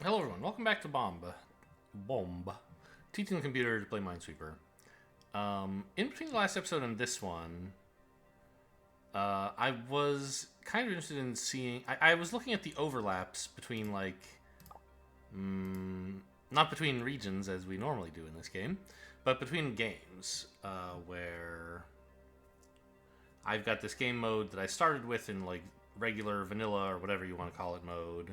Hello everyone, welcome back to Bombe. Teaching the computer to play Minesweeper. In between the last episode and this one, I was kind of interested in seeing... I was looking at the overlaps between, not between regions as we normally do in this game, but between games, where I've got this game mode that I started with in, regular vanilla or whatever you want to call it mode,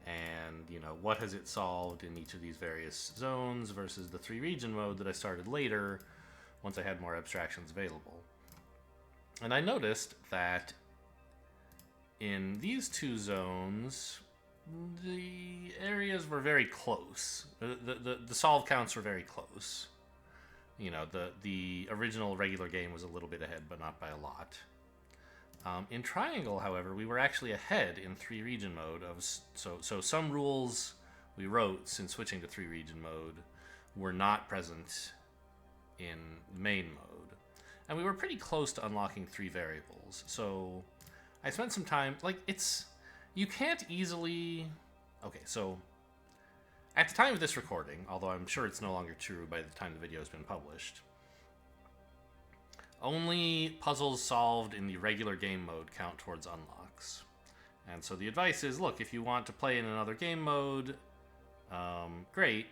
and what has it solved in each of these various zones versus the 3 region mode that I started later once I had more abstractions available. And I noticed that in these 2 zones the areas were very close. The solve counts were very close. The original regular game was a little bit ahead, but not by a lot. In Triangle, however, we were actually ahead in 3 region mode. So some rules we wrote since switching to 3 region mode were not present in the main mode. And we were pretty close to unlocking 3 variables. So I spent some time... You can't easily... Okay, so... At the time of this recording, although I'm sure it's no longer true by the time the video has been published... Only puzzles solved in the regular game mode count towards unlocks. And so the advice is, look, if you want to play in another game mode, great.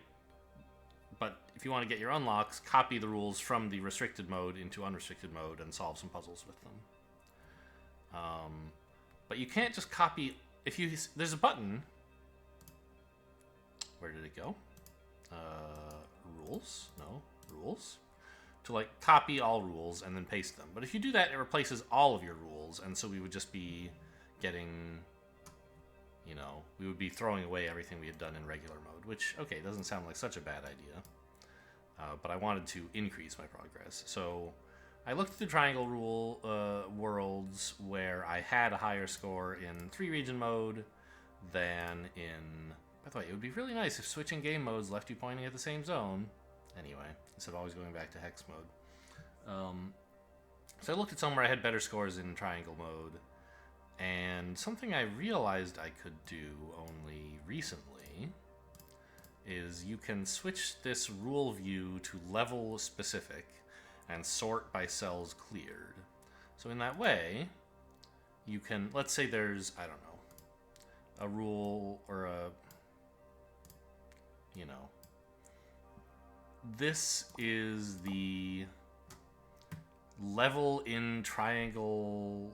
But if you want to get your unlocks, copy the rules from the restricted mode into unrestricted mode and solve some puzzles with them. But you can't just copy... There's a button... Where did it go? Rules? No. Rules? To copy all rules and then paste them. But if you do that, it replaces all of your rules, and so we would just be getting, we would be throwing away everything we had done in regular mode, which, okay, doesn't sound like such a bad idea. But I wanted to increase my progress. So I looked at the triangle rule worlds where I had a higher score in 3 region mode than in... By the way, it would be really nice if switching game modes left you pointing at the same zone. Anyway, instead of always going back to hex mode. So I looked at somewhere I had better scores in triangle mode, and something I realized I could do only recently is you can switch this rule view to level specific and sort by cells cleared. So in that way, you can, let's say there's, I don't know, a rule or a, this is the level in triangle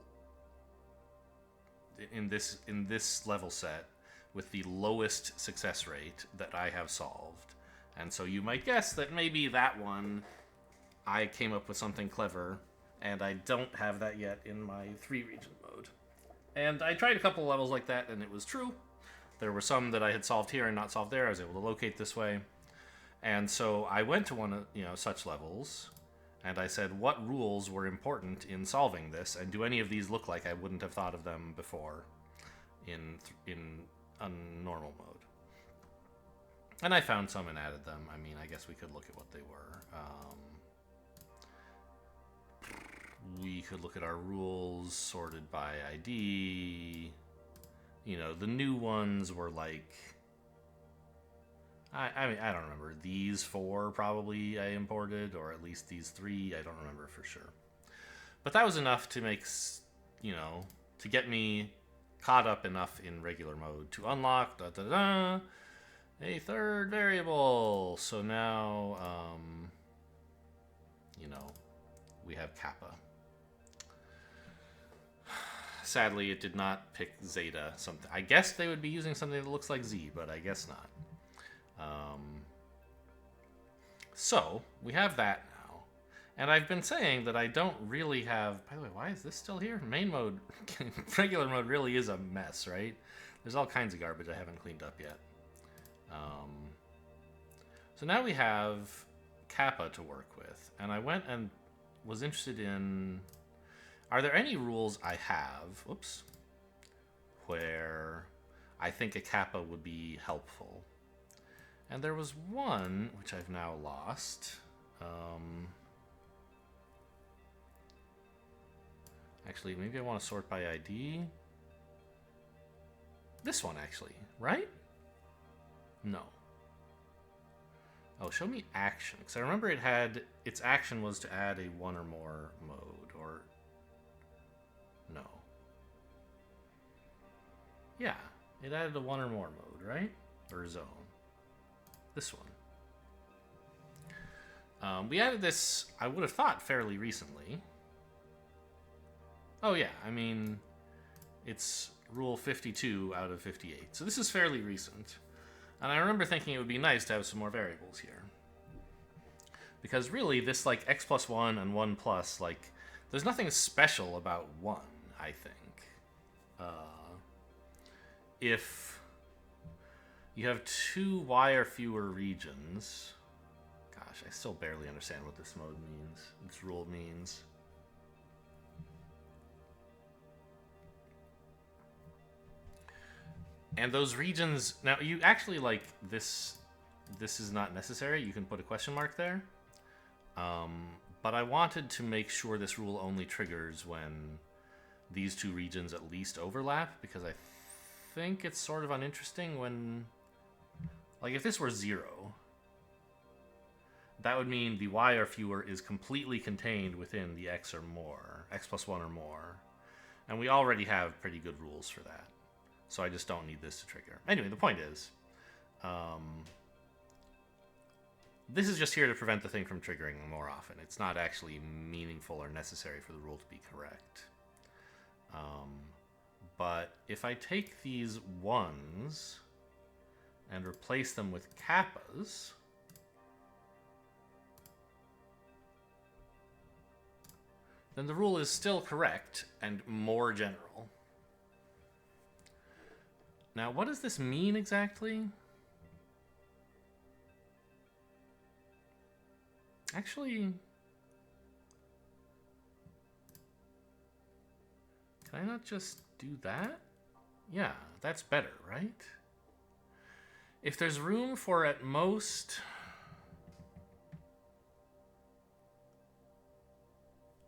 in this level set with the lowest success rate that I have solved. And so you might guess that maybe that one I came up with something clever, and I don't have that yet in my 3 region mode. And I tried a couple of levels like that, and it was true. There were some that I had solved here and not solved there. I was able to locate this way. And so I went to one of such levels, and I said, what rules were important in solving this, and do any of these look like I wouldn't have thought of them before in a normal mode? And I found some and added them. I mean, I guess we could look at what they were. We could look at our rules sorted by ID. The new ones were like... I mean, I don't remember. These 4 probably I imported, or at least these 3. I don't remember for sure. But that was enough to make, to get me caught up enough in regular mode to unlock a 3rd variable. So now, we have kappa. Sadly, it did not pick zeta. Something. I guess they would be using something that looks like z, but I guess not. So, we have that now. And I've been saying that I don't really have... By the way, why is this still here? Main mode, regular mode really is a mess, right? There's all kinds of garbage I haven't cleaned up yet. So now we have kappa to work with. And I went and was interested in... Are there any rules I have... Oops. Where I think a kappa would be helpful? And there was one, which I've now lost. Actually, maybe I want to sort by ID. This one, actually, right? No. Oh, show me action. Because I remember it had... Its action was to add a one or more mode, or... No. Yeah, it added a one or more mode, right? Or zone. This one. We added this, I would have thought, fairly recently. Oh yeah, I mean, it's rule 52 out of 58. So this is fairly recent. And I remember thinking it would be nice to have some more variables here. Because really, this, like, x plus 1 and 1 plus, like, there's nothing special about 1, I think. If you have 2 y or fewer regions... Gosh, I still barely understand what this mode means. This rule means. And those regions... Now, you actually, like, this is not necessary. You can put a question mark there. But I wanted to make sure this rule only triggers when these 2 regions at least overlap, because I think it's sort of uninteresting when... Like, if this were 0, that would mean the y or fewer is completely contained within the x or more, x plus 1 or more. And we already have pretty good rules for that. So I just don't need this to trigger. Anyway, the point is, this is just here to prevent the thing from triggering more often. It's not actually meaningful or necessary for the rule to be correct. But if I take these 1s and replace them with kappas, then the rule is still correct and more general. Now, what does this mean exactly? Actually, can I not just do that? Yeah, that's better, right? If there's room for at most...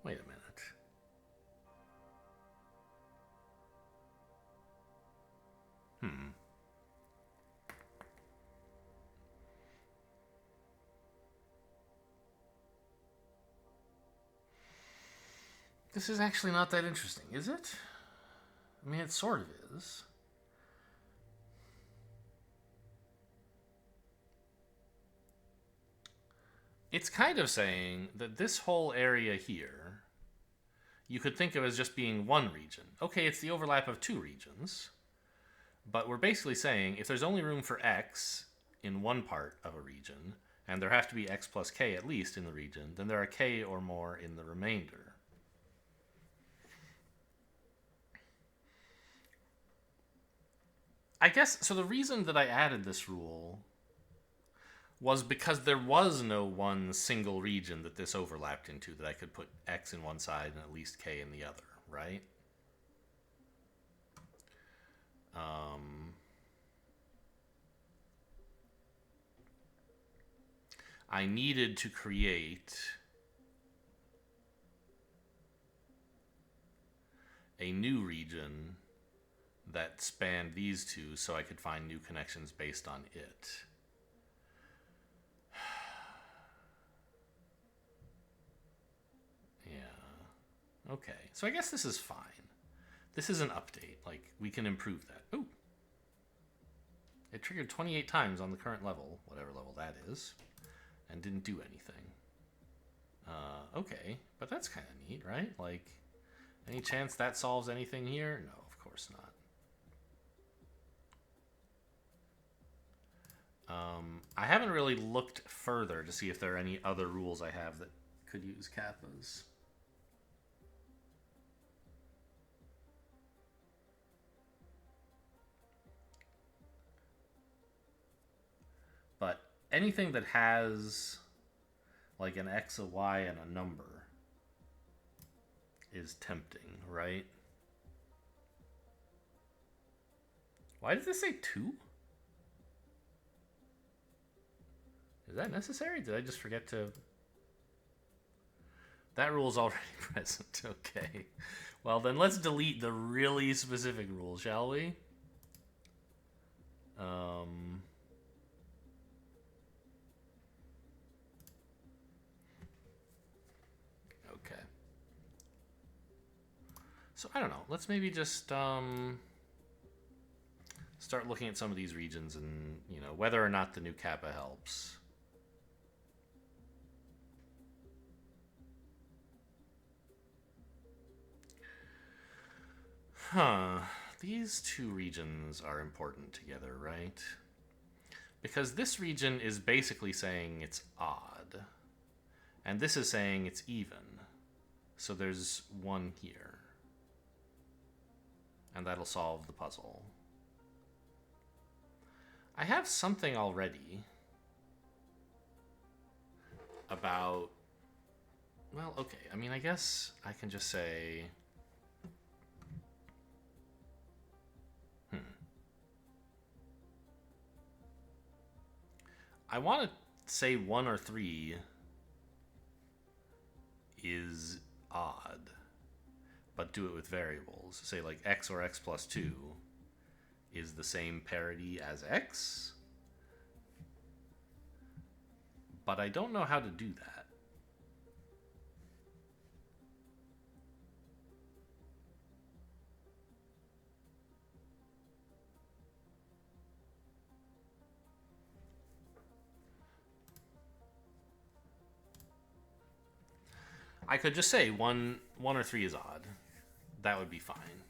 Wait a minute. This is actually not that interesting, is it? I mean, it sort of is. It's kind of saying that this whole area here, you could think of as just being one region. Okay, it's the overlap of 2 regions, but we're basically saying if there's only room for x in one part of a region, and there have to be x plus k at least in the region, then there are k or more in the remainder. I guess, so the reason that I added this rule was because there was no one single region that this overlapped into that I could put x in one side and at least k in the other, right? I needed to create a new region that spanned these 2 so I could find new connections based on it. Yeah. Okay. So I guess this is fine. This is an update. Like, we can improve that. Ooh. It triggered 28 times on the current level, whatever level that is, and didn't do anything. Okay. But that's kind of neat, right? Like, any chance that solves anything here? No, of course not. I haven't really looked further to see if there are any other rules I have that could use kappas. But anything that has like an x, a y, and a number is tempting, right? Why does this say 2? Is that necessary? Did I just forget to... That rule's already present. Okay. Well, then let's delete the really specific rule, shall we? Okay. So I don't know. Let's maybe just start looking at some of these regions and, you know, whether or not the new kappa helps. Huh. These two regions are important together, right? Because this region is basically saying it's odd. And this is saying it's even. So there's one here. And that'll solve the puzzle. I have something already about... Well, okay. I mean, I guess I can just say... I want to say 1 or 3 is odd, but do it with variables. Say like x or x plus 2 is the same parity as x, but I don't know how to do that. I could just say 1 or 3 is odd. That would be fine.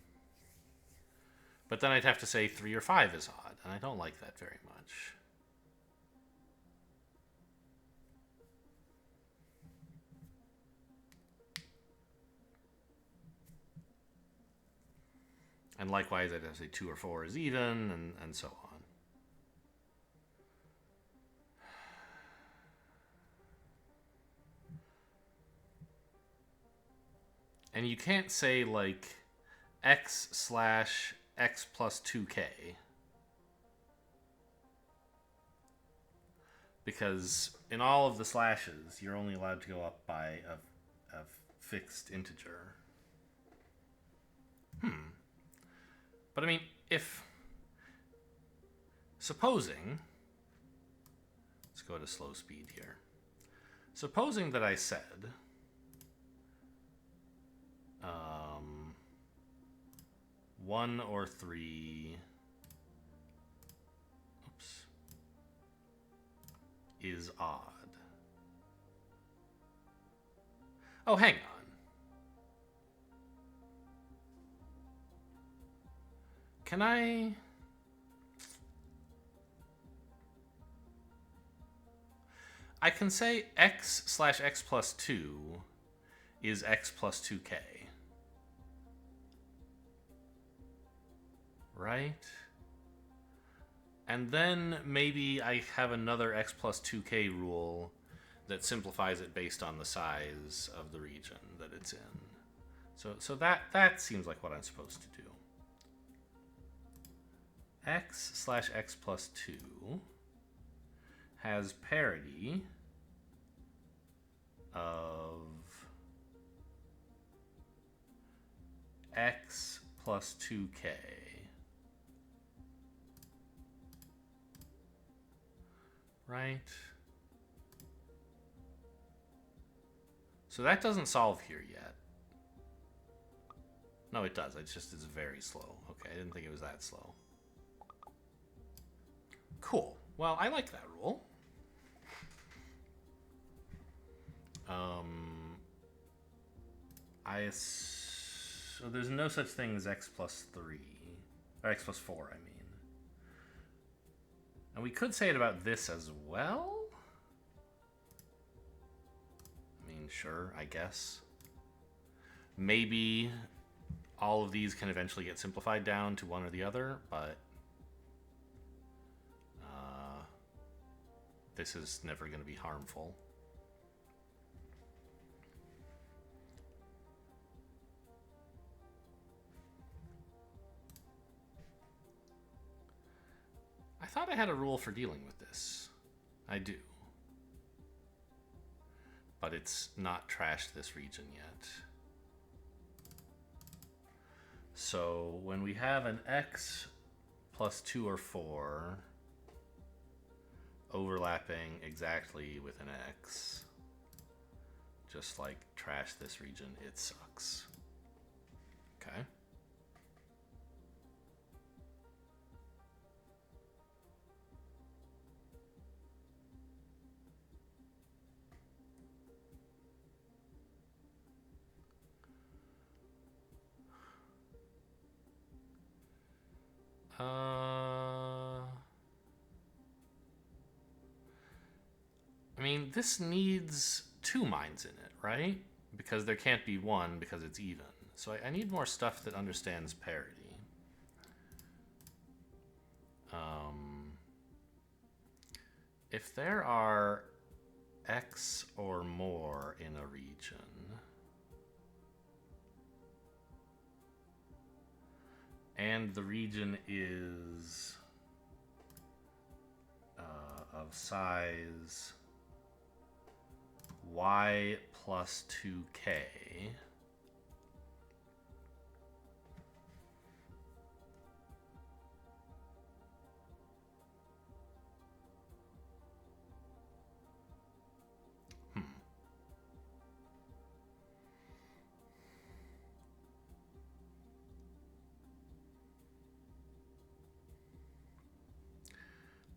But then I'd have to say 3 or 5 is odd, and I don't like that very much. And likewise, I'd have to say 2 or 4 is even, and so on. And you can't say, like, x slash x plus 2k. Because in all of the slashes, you're only allowed to go up by a fixed integer. But I mean, if... Supposing... Let's go at a slow speed here. Supposing that I said... 1 or 3... Oops. Is odd. Oh, hang on. Can I... I can say x slash x plus 2 is x plus 2k. Right? And then maybe I have another x plus 2k rule that simplifies it based on the size of the region that it's in. So that seems like what I'm supposed to do. X slash x plus 2 has parity of x plus 2k. Right? So that doesn't solve here yet. No, it does. It's just, it's very slow. Okay, I didn't think it was that slow. Cool. Well, I like that rule. So there's no such thing as x plus 3. Or x plus 4, I mean. And we could say it about this as well. I mean, sure, I guess. Maybe all of these can eventually get simplified down to one or the other, but this is never going to be harmful. I thought I had a rule for dealing with this. I do. But it's not trashed this region yet. So when we have an x plus 2 or 4 overlapping exactly with an x, just like trash this region. It sucks. Okay. I mean, this needs 2 mines in it, right? Because there can't be 1 because it's even. So I need more stuff that understands parity. If there are X or more in a region, and the region is of size y plus 2k,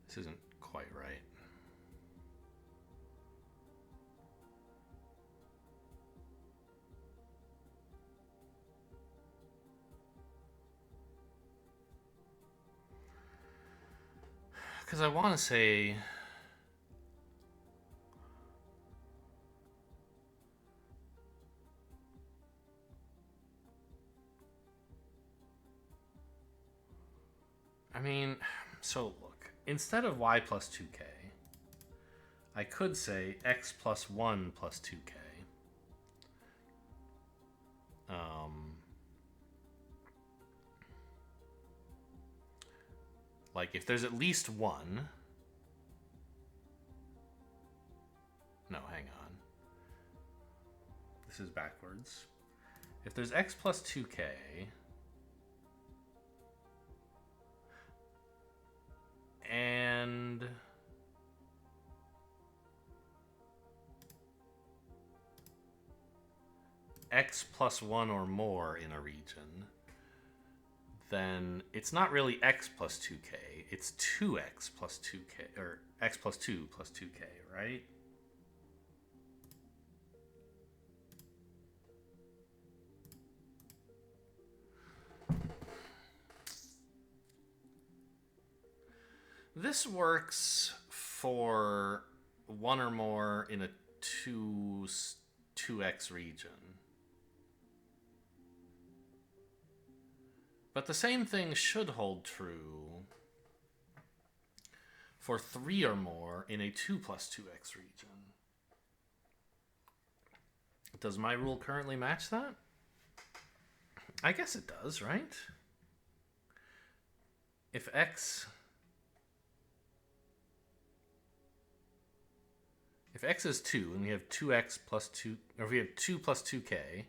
this isn't quite right. Because I want to say... I mean, so look, instead of y plus 2k, I could say x plus 1 plus 2k. Like, if there's at least 1... No, hang on. This is backwards. If there's x plus 2k... and... x plus 1 or more in a region, then it's not really x plus 2k, it's 2x plus 2k, or x plus 2 plus 2k, right? This works for 1 or more in a 2x region. But the same thing should hold true for 3 or more in a 2 plus 2x region. Does my rule currently match that? I guess it does, right? If x is 2 and we have 2x plus 2, or if we have 2 plus 2k,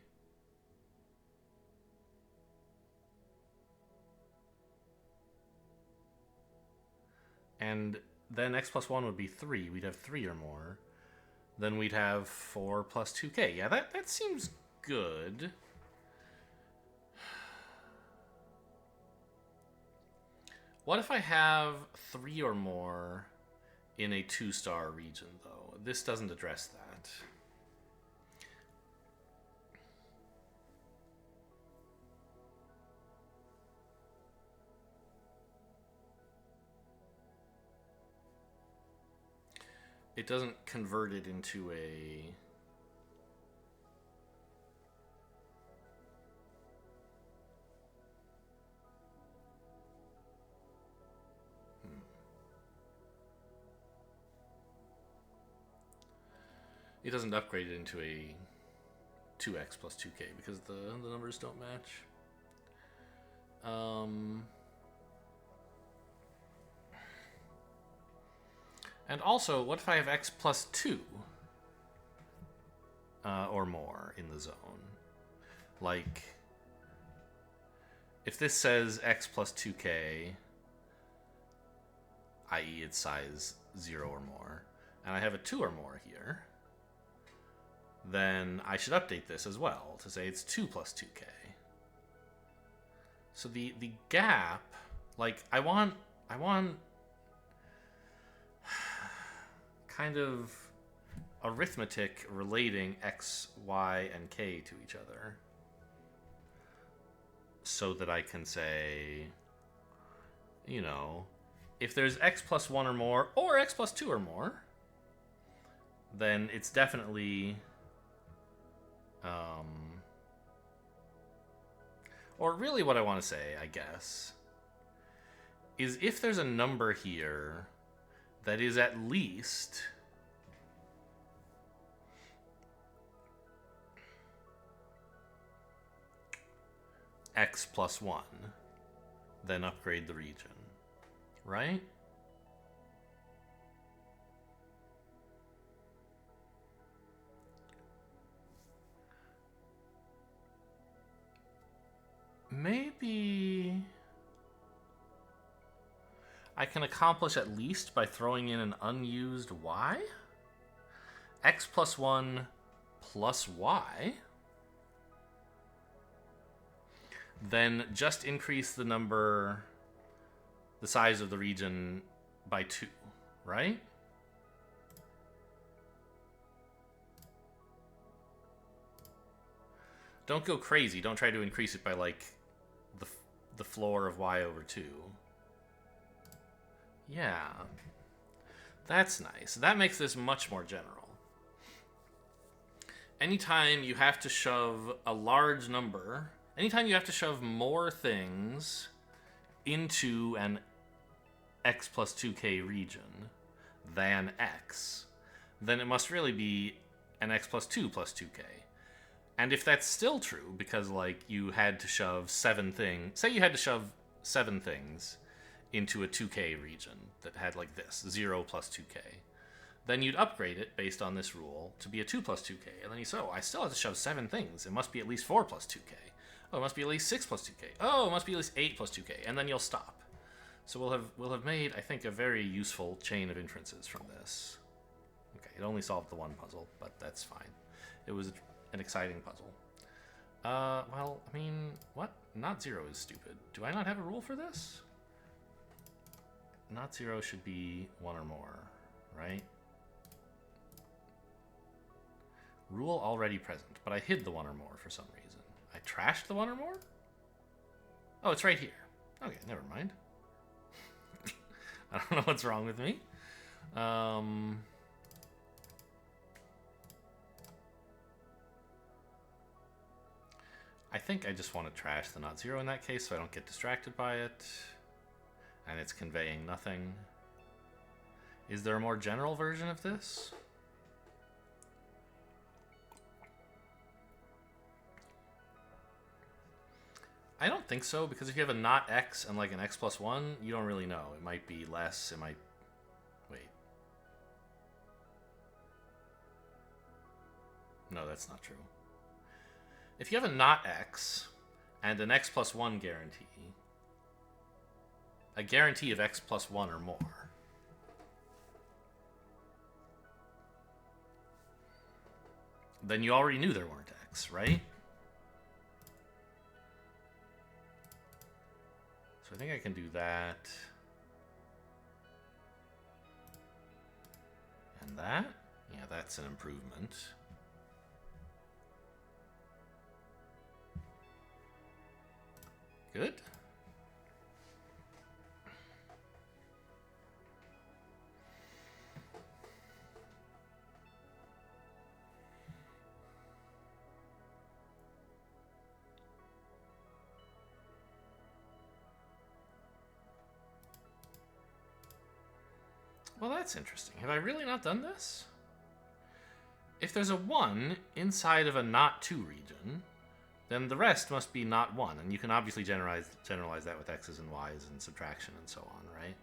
and then x plus 1 would be 3, we'd have 3 or more, then we'd have 4 plus 2k. Yeah, that seems good. What if I have 3 or more in a 2-star region, though? This doesn't address that. It doesn't convert it into a... It doesn't upgrade it into a 2x plus 2k because the numbers don't match. And also, what if I have x plus 2 or more in the zone? Like, if this says x plus 2k, i.e. its size 0 or more, and I have a 2 or more here, then I should update this as well to say it's 2 plus 2k. So the gap, like, I want kind of arithmetic relating x, y, and k to each other so that I can say, you know, if there's x plus 1 or more, or x plus 2 or more, then it's definitely, or really what I want to say, I guess, is if there's a number here that is at least x plus 1, then upgrade the region, right? Maybe I can accomplish at least by throwing in an unused y? X plus 1 plus y? Then just increase the number, the size of the region by 2, right? Don't go crazy. Don't try to increase it by, like, the floor of y over 2. Yeah. That's nice. That makes this much more general. Anytime you have to shove a large number, anytime you have to shove more things into an x plus 2k region than x, then it must really be an x plus 2 plus 2k. And if that's still true, because, like, you had to shove 7 things, say you had to shove 7 things into a 2k region that had, like, this, 0 plus 2k, then you'd upgrade it based on this rule to be a 2 plus 2k. And then you say, oh, I still have to shove 7 things. It must be at least 4 plus 2k. Oh, it must be at least 6 plus 2k. Oh, it must be at least 8 plus 2k. And then you'll stop. So we'll have made, I think, a very useful chain of inferences from this. Okay, it only solved the one puzzle, but that's fine. It was an exciting puzzle. Well, I mean, what? Not 0 is stupid. Do I not have a rule for this? Not 0 should be 1 or more, right? Rule already present, but I hid the 1 or more for some reason. I trashed the 1 or more? Oh, it's right here. Okay, never mind. I don't know what's wrong with me. I think I just want to trash the not 0 in that case so I don't get distracted by it. And it's conveying nothing. Is there a more general version of this? I don't think so, because if you have a not x and, like, an x plus 1, you don't really know. It might be less, it might... Wait. No, that's not true. If you have a not x and an x plus 1 guarantee, a guarantee of x plus 1 or more, then you already knew there weren't x, right? So I think I can do that. And that? Yeah, that's an improvement. Good. Well, that's interesting. Have I really not done this? If there's a 1 inside of a not 2 region, then the rest must be not 1. And you can obviously generalize that with x's and y's and subtraction and so on, right?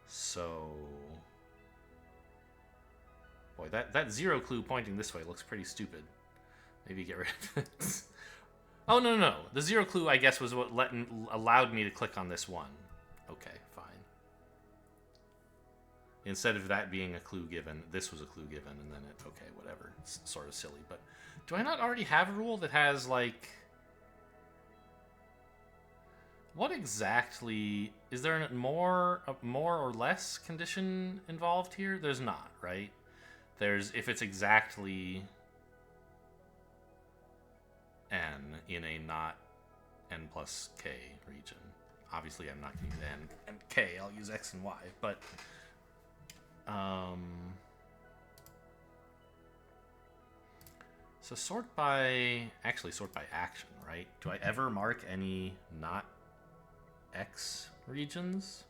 So... Boy, that 0 clue pointing this way looks pretty stupid. Maybe get rid of it. Oh, no. The 0 clue, I guess, was what allowed me to click on this 1. Okay, fine. instead of that being a clue given, this was a clue given, and then it, okay, whatever. It's sort of silly, but do I not already have a rule that has, like... What exactly... Is there a more or less condition involved here? There's not, right? There's, if it's exactly n in a not n plus k region. Obviously, I'm not going to use n and k. I'll use x and y, but... So sort by... Actually, sort by action, right? Do I ever mark any not x regions?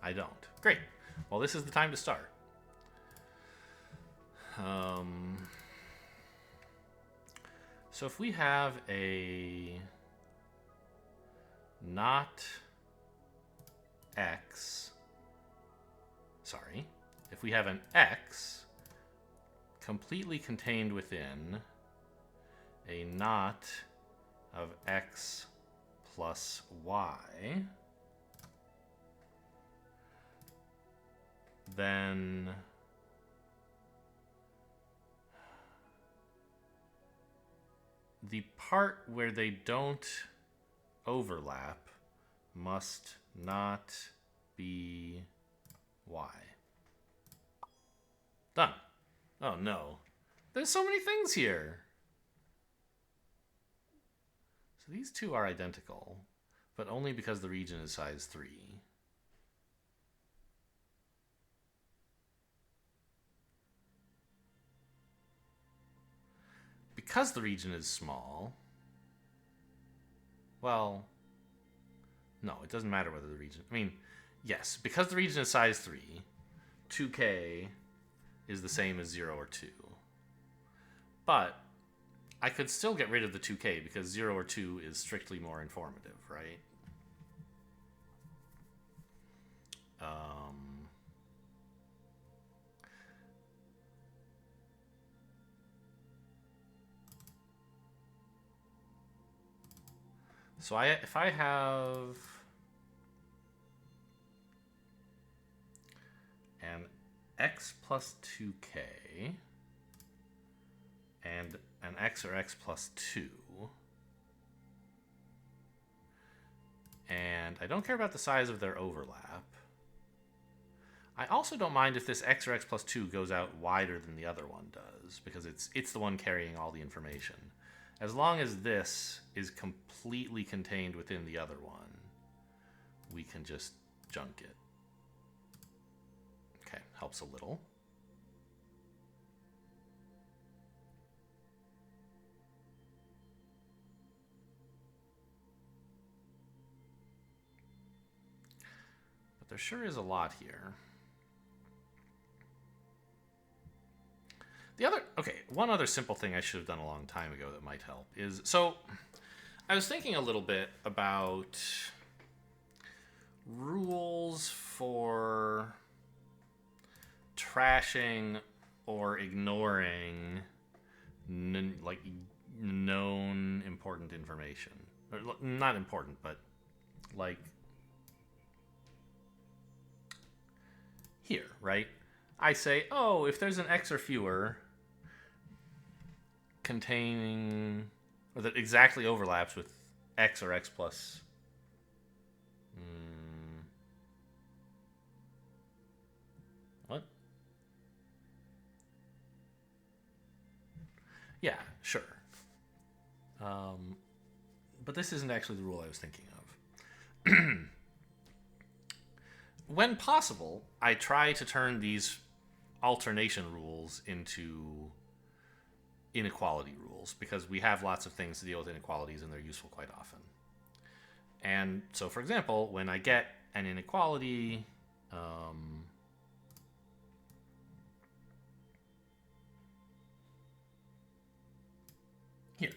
I don't. Great. Well, this is the time to start. So if we have a not x, sorry, if we have an x completely contained within a not of x plus y, then the part where they don't overlap must not be y. Done. Oh no. There's so many things here. So these two are identical, but only because the region is size 3. Because the region is small, well, no, it doesn't matter whether the region... I mean, yes, because the region is size 3, 2k is the same as 0 or 2. But I could still get rid of the 2k because 0 or 2 is strictly more informative, right? So if I have an x plus 2k and an x or x plus 2, and I don't care about the size of their overlap. I also don't mind if this x or x plus 2 goes out wider than the other one does, because it's the one carrying all the information. As long as this is completely contained within the other one, we can just junk it. Okay, helps a little. But there sure is a lot here. One other simple thing I should have done a long time ago that might help is, so I was thinking a little bit about rules for trashing or ignoring like known important information. Or not important, but like here, right? I say, oh, if there's an x or fewer containing, or that exactly overlaps with x or x plus what? Yeah, sure. But this isn't actually the rule I was thinking of. When possible, I try to turn these alternation rules into inequality rules, because we have lots of things to deal with inequalities and they're useful quite often. And so, for example, when I get an inequality, here.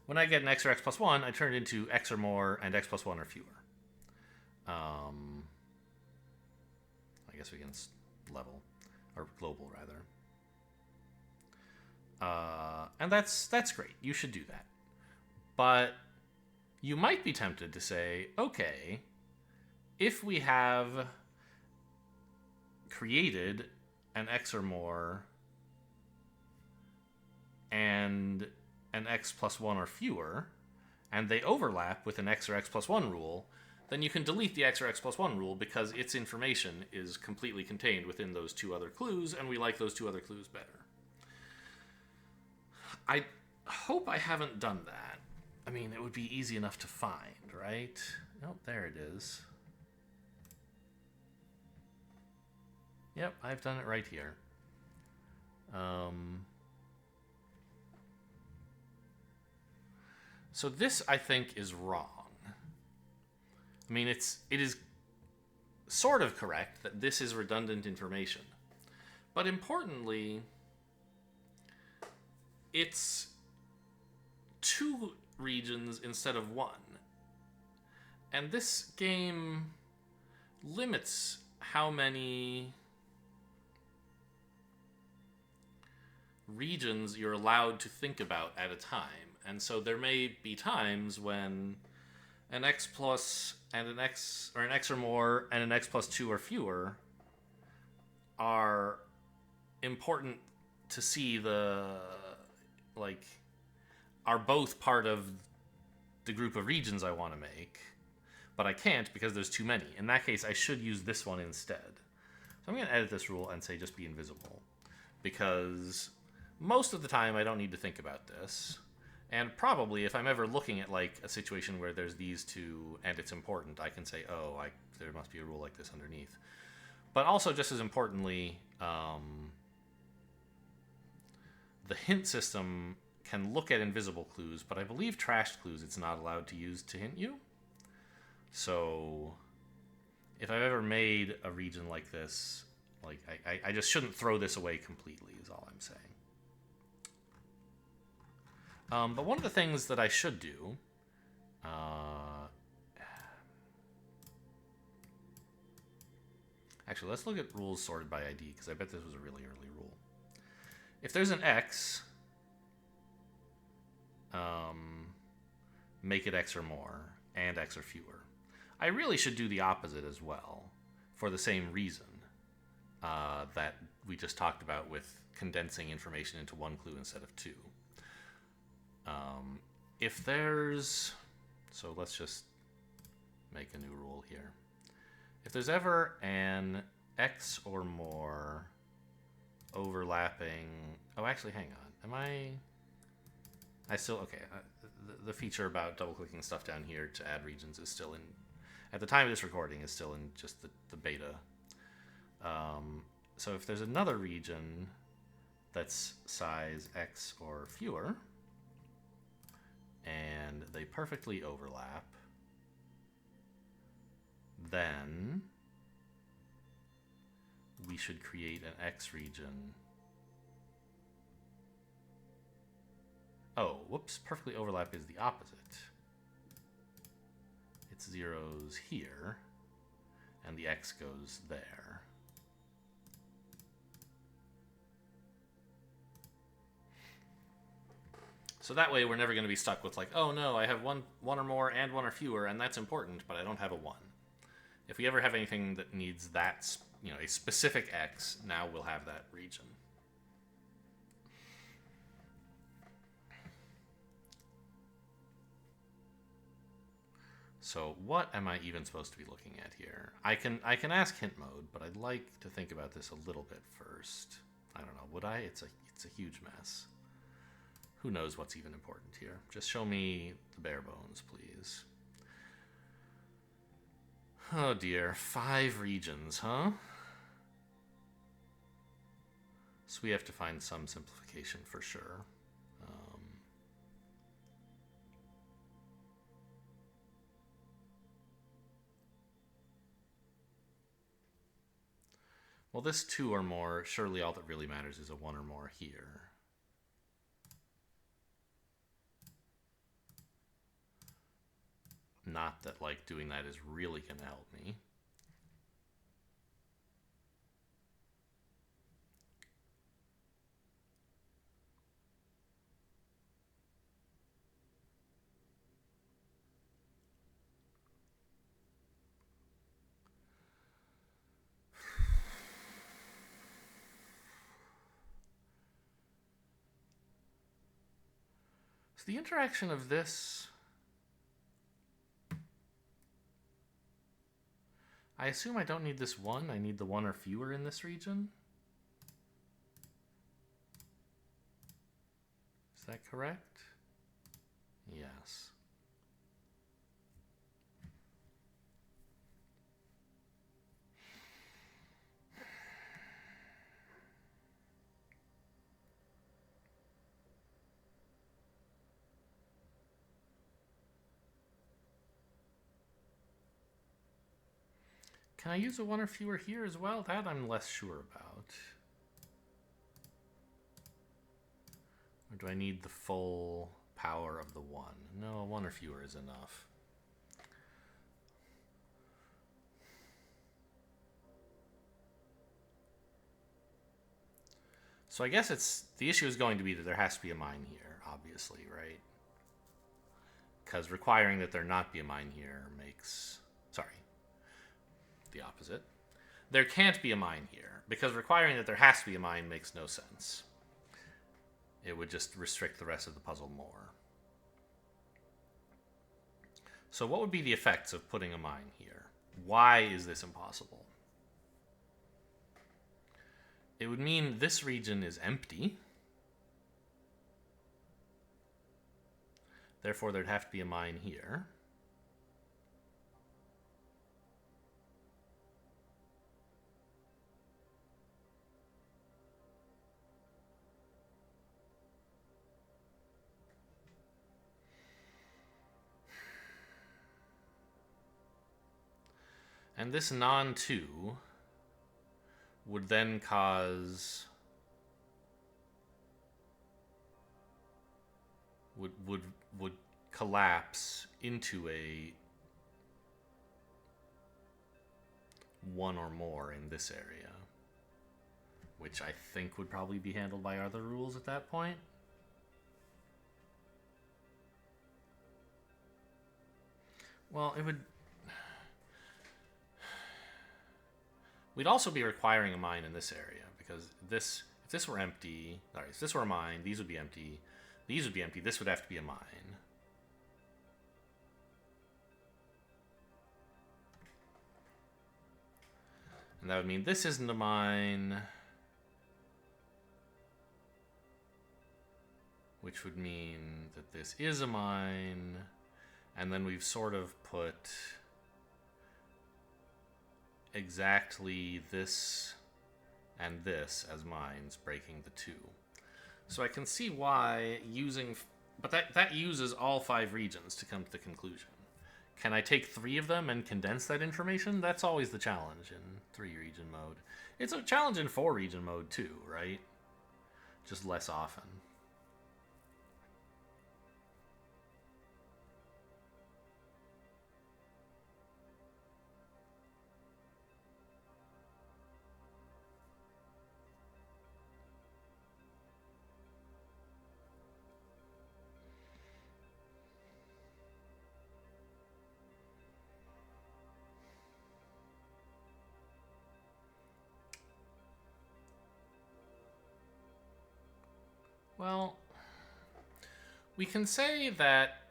When I get an x or x plus 1, I turn it into x or more and x plus 1 or fewer. I guess we can level, or global rather. And that's great. You should do that. But you might be tempted to say, okay, if we have created an X or more and an X plus 1 or fewer, and they overlap with an X or X plus 1 rule, then you can delete the X or X plus 1 rule because its information is completely contained within those two other clues, and we like those two other clues better. I hope I haven't done that. I mean, it would be easy enough to find, right? Oh, there it is. Yep, I've done it right here. So this, I think, is wrong. I mean, it is sort of correct that this is redundant information. But importantly, it's 2 regions instead of 1. And this game limits how many regions you're allowed to think about at a time. And so there may be times when an X plus and an X, or an X or more and an X plus 2 or fewer are important to see are both part of the group of regions I want to make, but I can't because there's too many. In that case, I should use this one instead. So I'm going to edit this rule and say just be invisible, because most of the time I don't need to think about this. And probably if I'm ever looking at like a situation where there's these two and it's important, I can say, oh, there must be a rule like this underneath. But also, just as importantly, the hint system can look at invisible clues, but I believe trashed clues it's not allowed to use to hint you. So if I've ever made a region like this, like I just shouldn't throw this away completely is all I'm saying. But one of the things that I should do, actually, let's look at rules sorted by ID, because I bet this was a really early rule. If there's an X, make it X or more, and X or fewer. I really should do the opposite as well, for the same reason that we just talked about with condensing information into 1 clue instead of 2. If there's, so let's just make a new rule here. If there's ever an X or more overlapping, oh, actually, hang on. I still, okay, the feature about double-clicking stuff down here to add regions is still in, at the time of this recording, is still in just the beta. So if there's another region that's size X or fewer, and they perfectly overlap, then we should create an X region. Oh, whoops, perfectly overlap is the opposite. It's zeros here, and the X goes there. So that way we're never going to be stuck with like, oh no, I have one or more and 1 or fewer, and that's important, but I don't have a 1. If we ever have anything that needs that, a specific X, now we'll have that region. So what am I even supposed to be looking at here? I can ask hint mode, but I'd like to think about this a little bit first. I don't know, would I? It's a huge mess. Who knows what's even important here? Just show me the bare bones, please. Oh dear, 5 regions, huh? So we have to find some simplification for sure. Well, this 2 or more, surely all that really matters is a 1 or more here. Not that, like, doing that is really going to help me. the interaction of this... I assume I don't need this 1. I need the 1 or fewer in this region. Is that correct? Yes. Can I use a 1 or fewer here as well? That I'm less sure about. Or do I need the full power of the 1? No, 1 or fewer is enough. So I guess the issue is going to be that there has to be a mine here, obviously, right? Because requiring that there not be a mine here makes... Sorry. The opposite. There can't be a mine here, because requiring that there has to be a mine makes no sense. It would just restrict the rest of the puzzle more. So what would be the effects of putting a mine here? Why is this impossible? It would mean this region is empty. Therefore, there'd have to be a mine here. And this non-2 would then cause... would collapse into a 1 or more in this area, which I think would probably be handled by other rules at that point. Well, it would... We'd also be requiring a mine in this area, because this, if this were empty, sorry, if this were a mine, these would be empty, these would be empty, this would have to be a mine. And that would mean this isn't a mine, which would mean that this is a mine, and then we've sort of put exactly this and this as mines, breaking the 2. So I can see why using... But that uses all 5 regions to come to the conclusion. Can I take 3 of them and condense that information? That's always the challenge in 3-region mode. It's a challenge in 4-region mode too, right? Just less often. Well, we can say that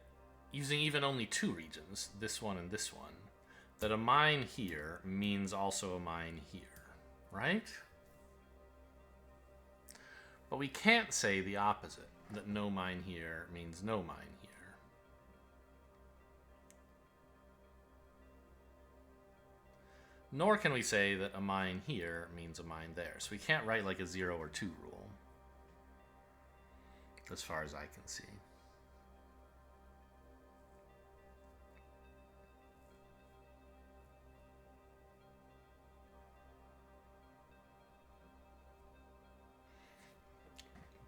using even only 2 regions, this one and this one, that a mine here means also a mine here, right? But we can't say the opposite, that no mine here means no mine here. Nor can we say that a mine here means a mine there. So we can't write like a 0 or 2 rule, as far as I can see.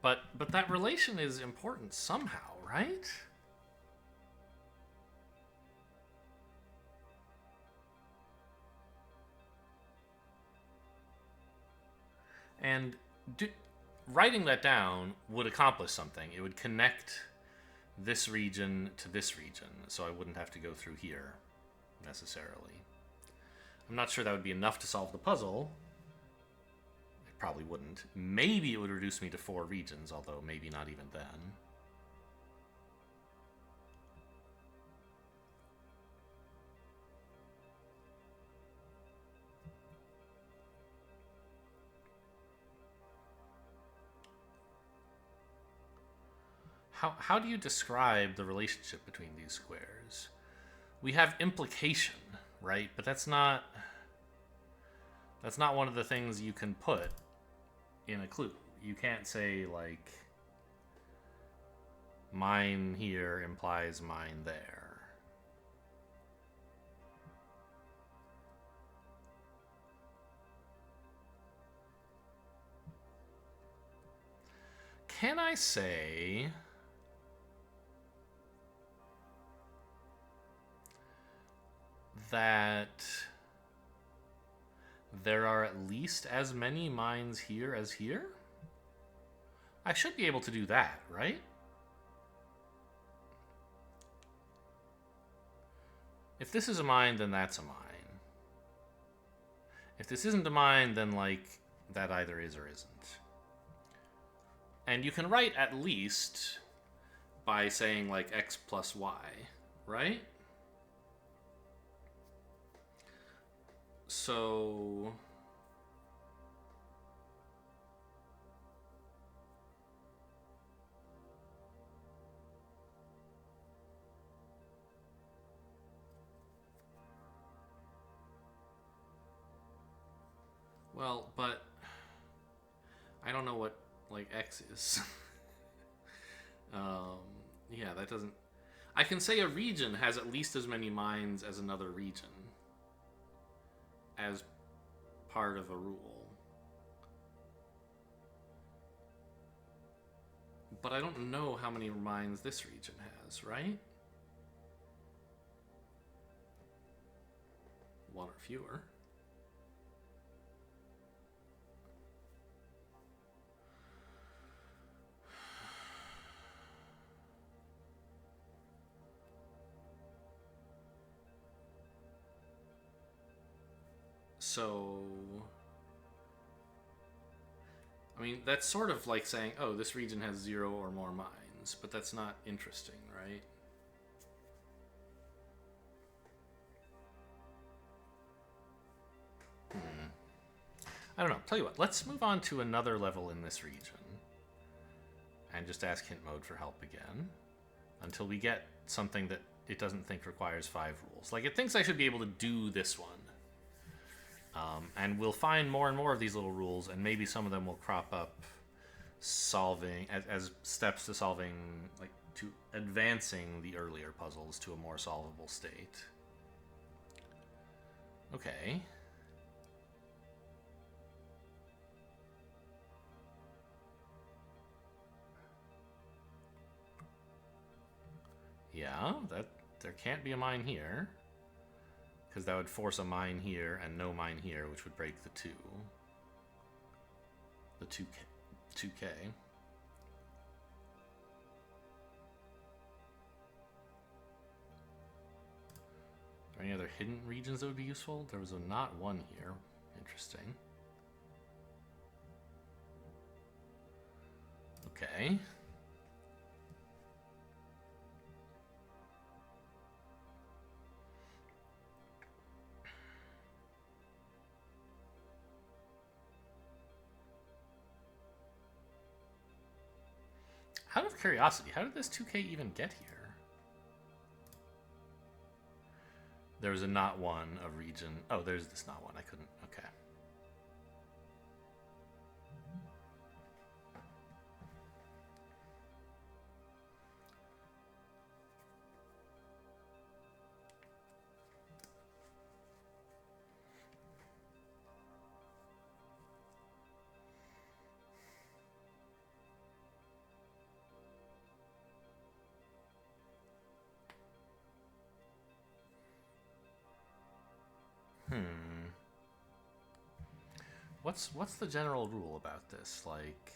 But that relation is important somehow, right? And writing that down would accomplish something. It would connect this region to this region, so I wouldn't have to go through here, necessarily. I'm not sure that would be enough to solve the puzzle. It probably wouldn't. Maybe it would reduce me to 4 regions, although maybe not even then. how do you describe the relationship between these squares? We have implication, right? But that's not one of the things you can put in a clue. You can't say, like, mine here implies mine there. Can I say that there are at least as many mines here as here? I should be able to do that, right? If this is a mine, then that's a mine. If this isn't a mine, then, like, that either is or isn't. And you can write at least by saying, like, x plus y, right? So... well, but I don't know what, like, x is. Yeah, that doesn't... I can say a region has at least as many mines as another region as part of a rule. But I don't know how many mines this region has, right? One or fewer. So, I mean, that's sort of like saying, oh, this region has 0 or more mines, but that's not interesting, right? I don't know. Tell you what, let's move on to another level in this region and just ask hint mode for help again until we get something that it doesn't think requires 5 rules. Like, it thinks I should be able to do this one. And we'll find more and more of these little rules, and maybe some of them will crop up solving as steps to solving, like, to advancing the earlier puzzles to a more solvable state. Okay. Yeah, there can't be a mine here. Because that would force a mine here and no mine here, which would break the 2. The 2K. Are there any other hidden regions that would be useful? There was not one here. Interesting. Okay. Out of curiosity, how did this 2K even get here? There's a not one, a region. Oh, there's this not one. I couldn't. Okay. What's the general rule about this? Like,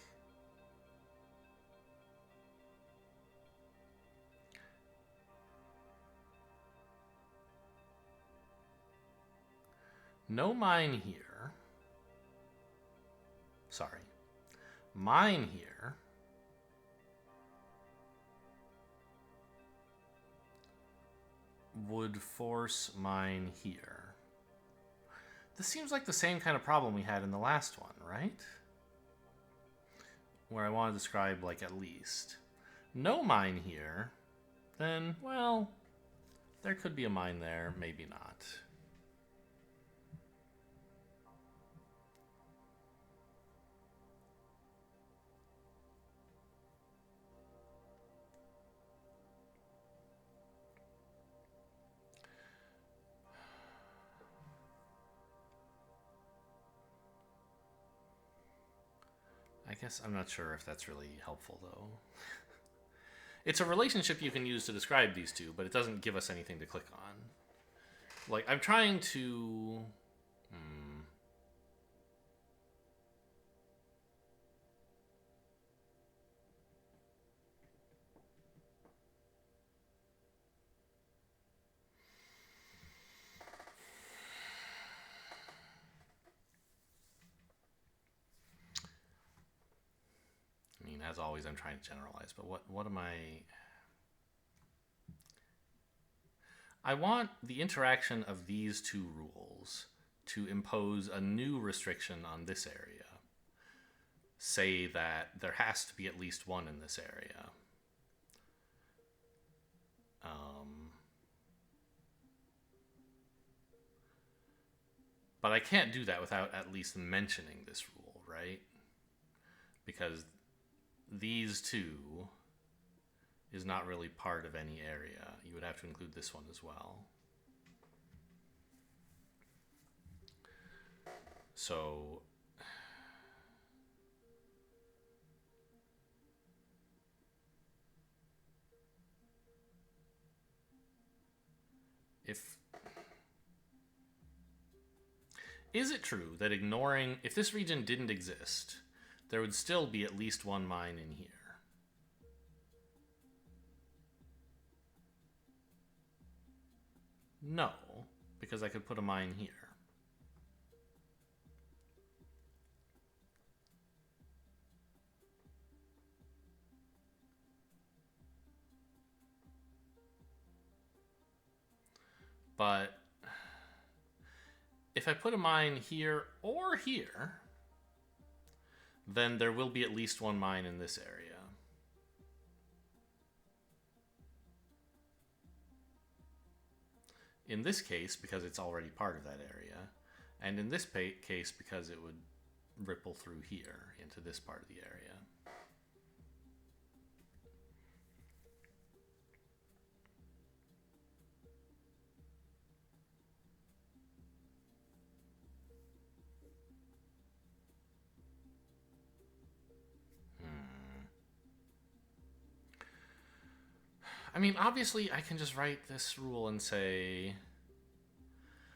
no mine here. Sorry. Mine here. Would force mine here. This seems like the same kind of problem we had in the last one, right? Where I want to describe, like, at least. no mine here, then, well, there could be a mine there, maybe not. I guess I'm not sure if that's really helpful, though. It's a relationship you can use to describe these two, but it doesn't give us anything to click on. Like, I'm trying to... I mean, as always, I'm trying to generalize, but what am I... I want the interaction of these two rules to impose a new restriction on this area. Say that there has to be at least one in this area. But I can't do that without at least mentioning this rule, right? Because these two is not really part of any area. You would have to include this one as well. So is it true that if this region didn't exist, there would still be at least one mine in here? No, because I could put a mine here. But if I put a mine here or here, then there will be at least one mine in this area. In this case, because it's already part of that area, and in this case, because it would ripple through here into this part of the area. I mean, obviously, I can just write this rule and say...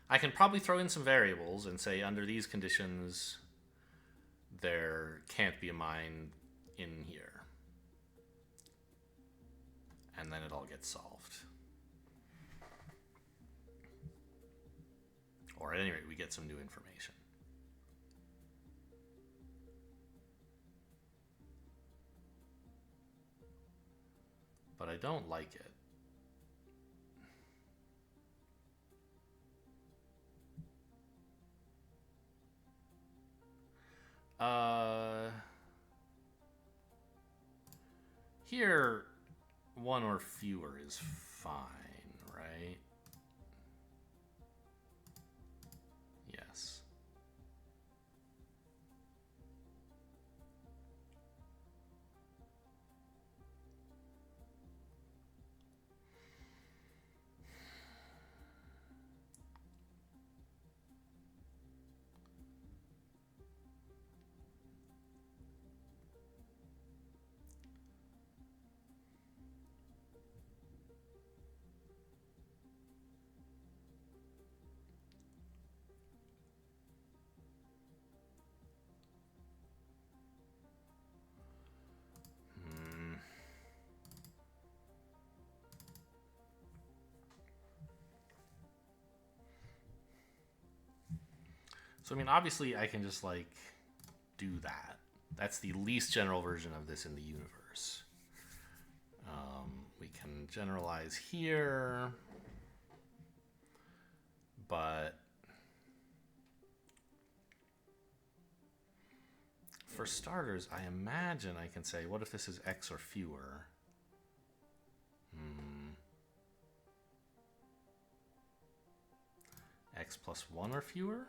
I can probably throw in some variables and say, under these conditions, there can't be a mine in here. And then it all gets solved. Or at any rate, we get some new information. But I don't like it. Here, one or fewer is fine, right? Yes. So, I mean, obviously, I can just, like, do that. That's the least general version of this in the universe. We can generalize here, but for starters, I imagine I can say, what if this is X or fewer? x plus 1 or fewer?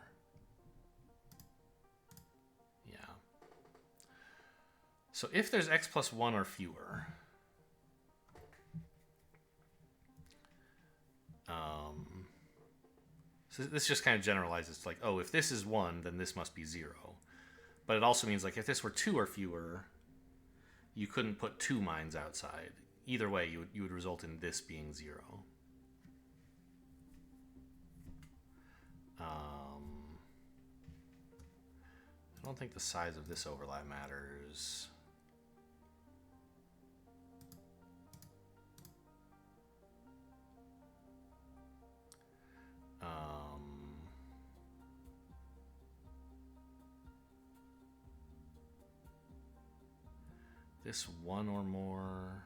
Yeah. So if there's x plus 1 or fewer, so this just kind of generalizes to like, oh, if this is 1, then this must be 0. But it also means like if this were 2 or fewer, you couldn't put 2 mines outside. Either way, you would result in this being 0. I don't think the size of this overlap matters. This 1 or more.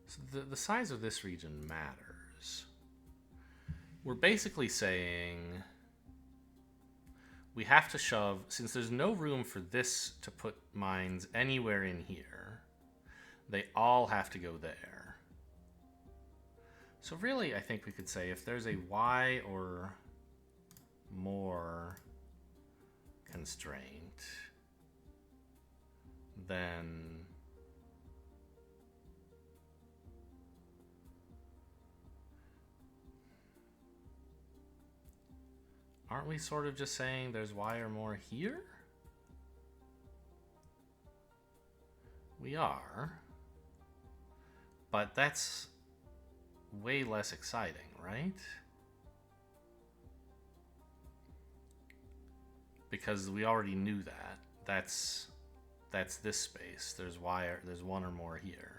So the size of this region matters. We're basically saying we have to shove, since there's no room for this to put mines anywhere in here, they all have to go there. So really, I think we could say if there's a y or more constraint, then aren't we sort of just saying there's y or more here? We are. But that's way less exciting, right? Because we already knew that. That's this space. There's one or more here.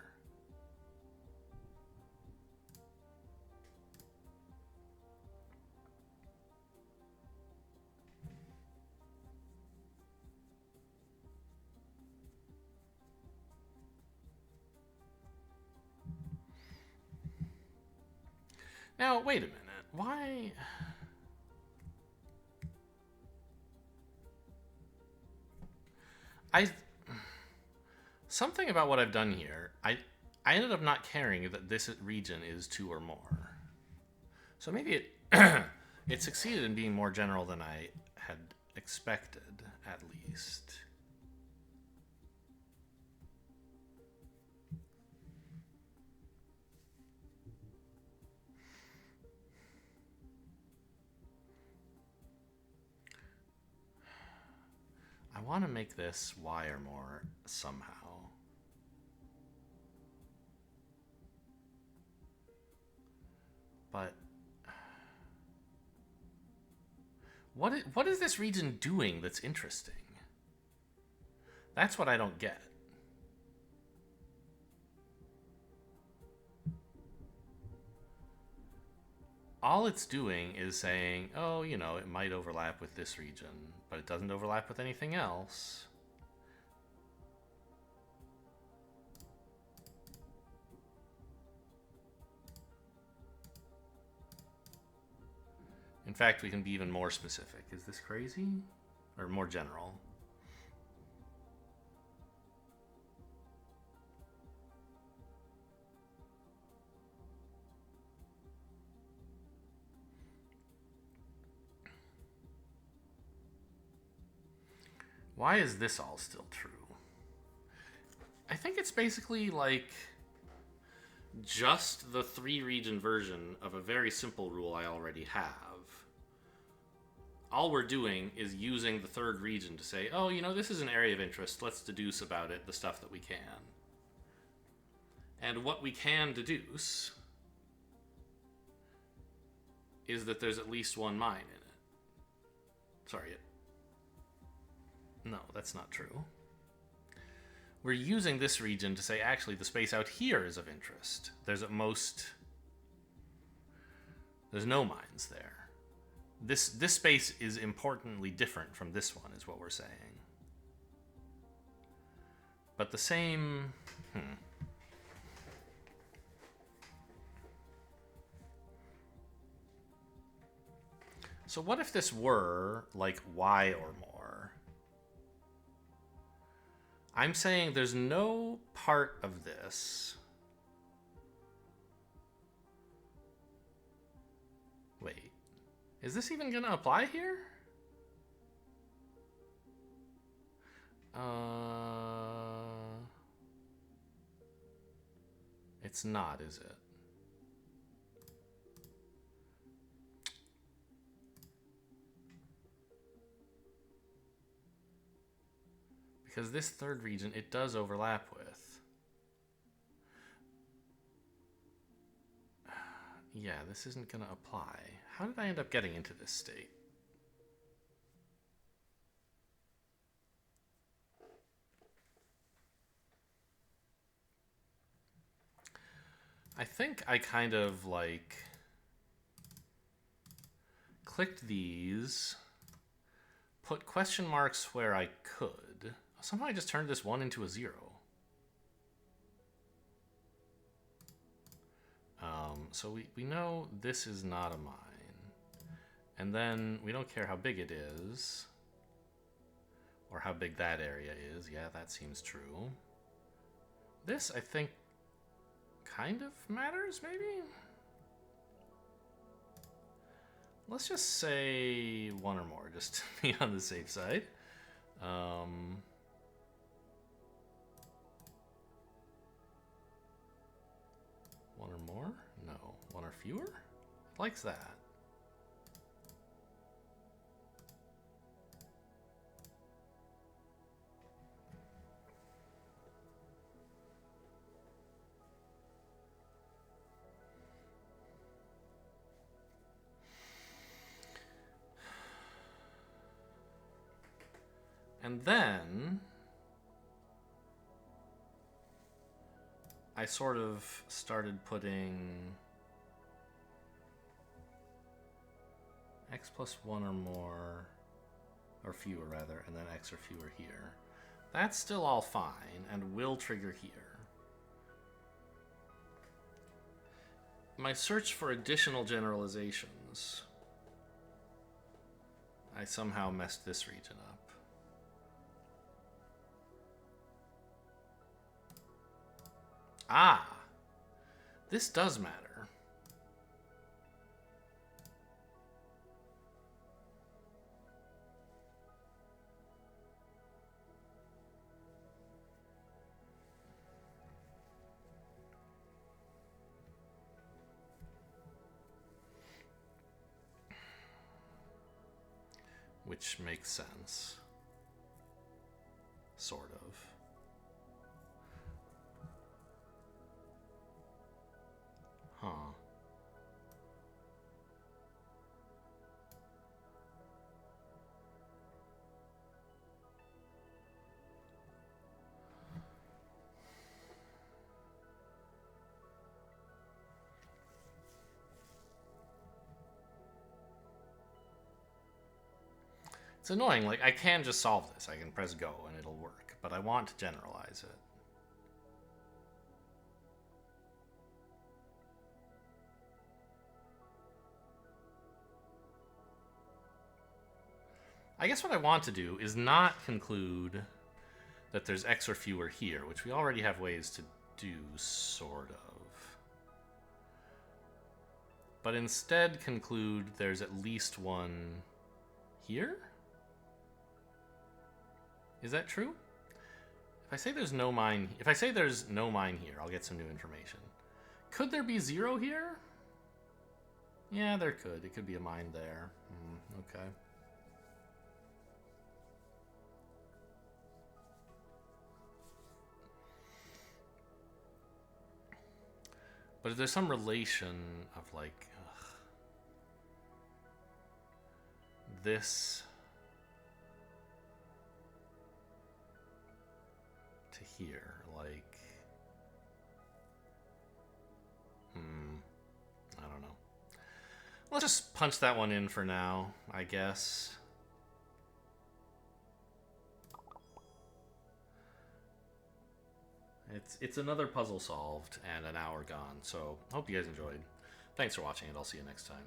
Now, wait a minute. Why? Something about what I've done here, I ended up not caring that this region is 2 or more. So maybe it succeeded in being more general than I had expected, at least. I want to make this y or more somehow. But what is this region doing that's interesting? That's what I don't get. All it's doing is saying, oh, you know, it might overlap with this region, but it doesn't overlap with anything else. In fact, we can be even more specific. Is this crazy? Or more general? Why is this all still true? I think it's basically like just the 3-region version of a very simple rule I already have. All we're doing is using the 3rd region to say, oh, you know, this is an area of interest. Let's deduce about it the stuff that we can. And what we can deduce is that there's at least 1 mine in it. Sorry. No, that's not true. We're using this region to say, actually, the space out here is of interest. There's at most There's no mines there. This space is importantly different from this one, is what we're saying. But the same... So what if this were, like, Y or more? I'm saying there's no part of this... Wait. Is this even gonna apply here? It's not, is it? Because this third region, it does overlap with. Yeah, this isn't gonna apply. How did I end up getting into this state? I think I kind of like clicked these, put question marks where I could. Somehow I just turned this 1 into a 0. So we know this is not a mine. And then we don't care how big it is. Or how big that area is. Yeah, that seems true. This, I think, kind of matters, maybe? Let's just say 1 or more, just to be on the safe side. 1 or more? No. 1 or fewer? It likes that. And then I sort of started putting x plus 1 or more, or fewer rather, and then x or fewer here. That's still all fine and will trigger here. My search for additional generalizations, I somehow messed this region up. Ah, this does matter. Which makes sense. Sort of. Huh. It's annoying, like I can just solve this. I can press go and it'll work, but I want to generalize it. I guess what I want to do is not conclude that there's X or fewer here, which we already have ways to do, sort of. But instead conclude there's at least one here? Is that true? If I say there's no mine here, I'll get some new information. Could there be 0 here? Yeah, there could. It could be a mine there. Okay. But if there's some relation of like this to here, like I don't know. Let's just punch that one in for now, I guess. It's another puzzle solved and an hour gone, so hope you guys enjoyed. Thanks for watching, and I'll see you next time.